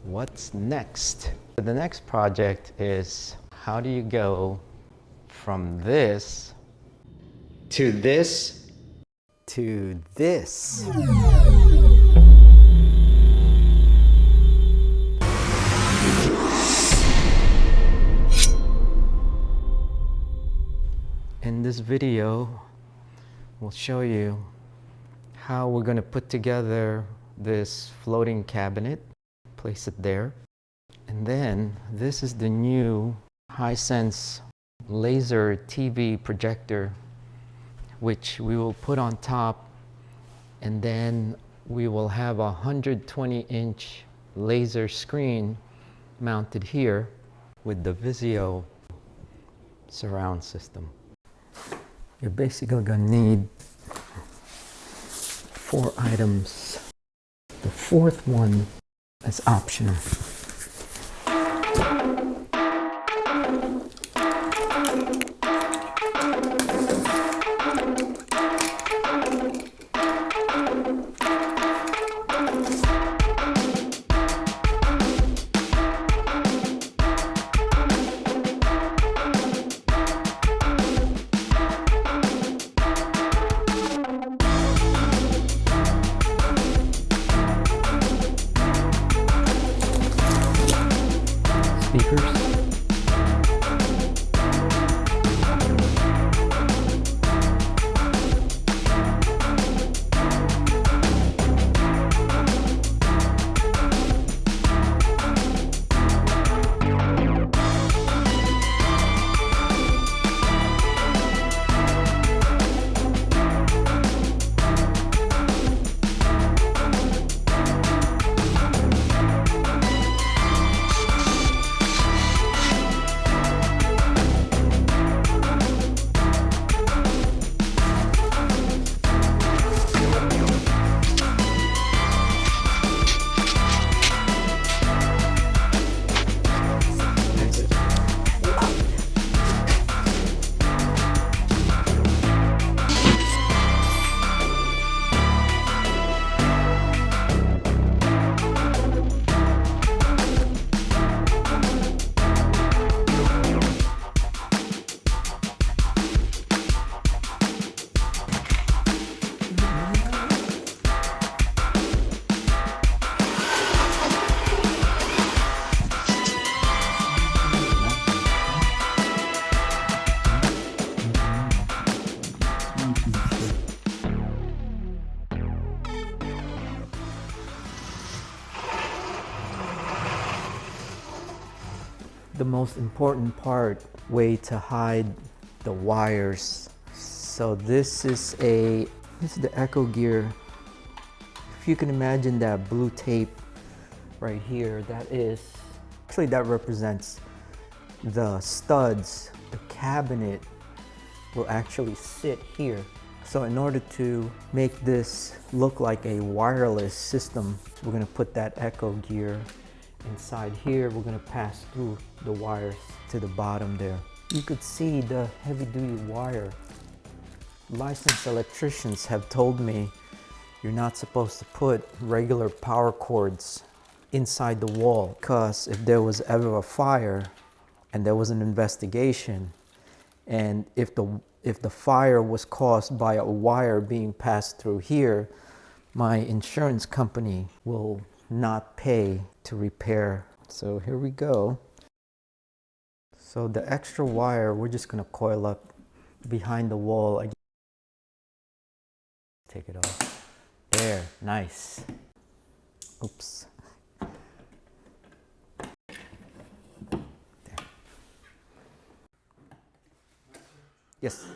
what's next? The next project is how do you go from this to this to this? In this video, we'll show you how we're going to put together this floating cabinet, place it there, and then this is the new Hisense laser TV projector, which we will put on top, and then we will have a 120-inch laser screen mounted here with the Vizio surround system. You're basically going to need 4 items. The fourth one is optional. Speakers. The most important way to hide the wires. So this is the Echo gear. If you can imagine that blue tape right here, that represents the studs. The cabinet will actually sit here. So in order to make this look like a wireless system, we're going to put that Echo gear inside here. We're going to pass through the wires to the bottom there. You could see the heavy-duty wire. Licensed electricians have told me you're not supposed to put regular power cords inside the wall, because if there was ever a fire and there was an investigation, and if the fire was caused by a wire being passed through here, my insurance company will not pay to repair. So here we go. So the extra wire, we're just going to coil up behind the wall. Take it off. There, nice. Oops. There. Yes.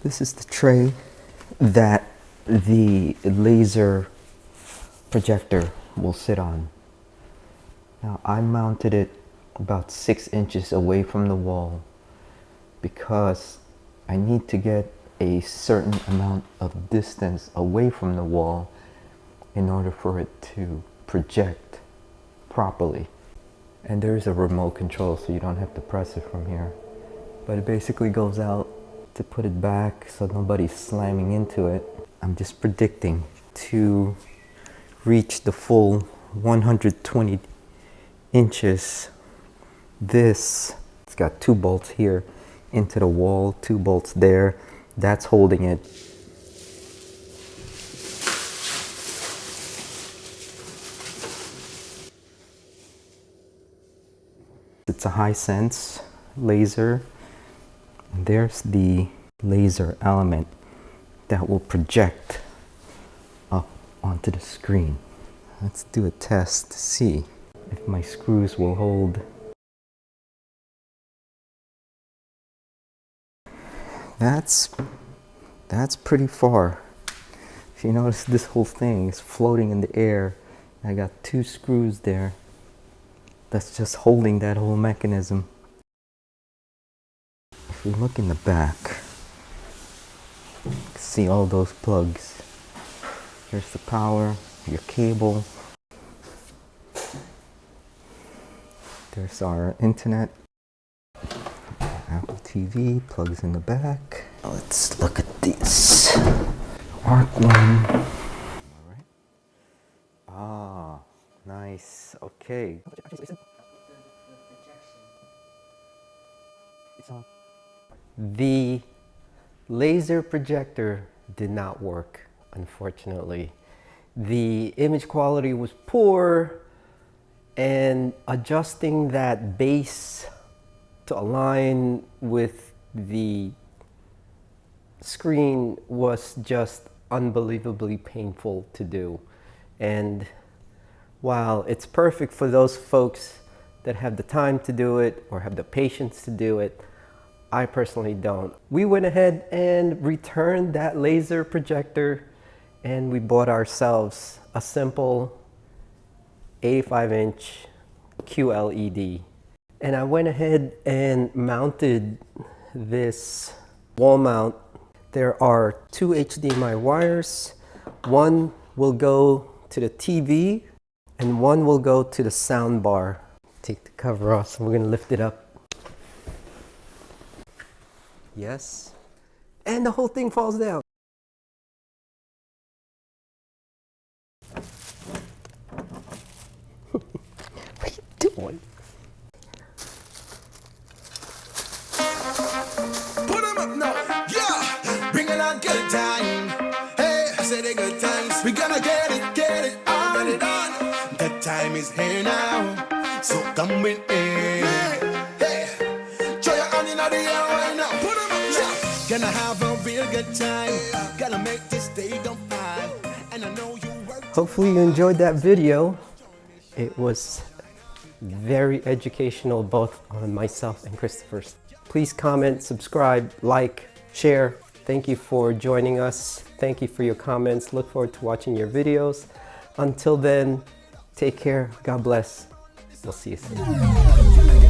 This is the tray that the laser projector will sit on. Now I mounted it about 6 inches away from the wall because I need to get a certain amount of distance away from the wall in order for it to project properly. And there is a remote control, so you don't have to press it from here. But it basically goes out to put it back so nobody's slamming into it. I'm just predicting to reach the full 120 inches. It's got 2 bolts here into the wall, 2 bolts there. That's holding it. It's a Hisense laser. And there's the laser element that will project up onto the screen. Let's do a test to see if my screws will hold. That's pretty far. If you notice, this whole thing is floating in the air. I got 2 screws there. That's just holding that whole mechanism. If we look in the back, you can see all those plugs. Here's the power, your cable. There's our internet. Apple TV plugs in the back. Let's look at this. Arc one. All right. Ah, nice. Okay. The laser projector did not work, unfortunately. The image quality was poor, and adjusting that base to align with the screen was just unbelievably painful to do. And while it's perfect for those folks that have the time to do it or have the patience to do it, I personally don't. We went ahead and returned that laser projector, and we bought ourselves a simple 85-inch QLED. And I went ahead and mounted this wall mount. There are 2 HDMI wires. One will go to the TV and one will go to the sound bar. Take the cover off, so we're gonna lift it up. Yes. And the whole thing falls down. What are you doing? Put them up now, yeah. Bring it on, good time. Hey, I said a good times. We gonna get it on, get it on. The time is here now, so come with me. Hey, throw your hand in the air right now. Put them up, yeah. Gonna have a real good time. Gonna make this day go fine. And I know you work. Hopefully you enjoyed that video. It was very educational, both on myself and Christopher's. Please comment, subscribe, like, share. Thank you for joining us. Thank you for your comments. Look forward to watching your videos. Until then, take care. God bless. We'll see you soon.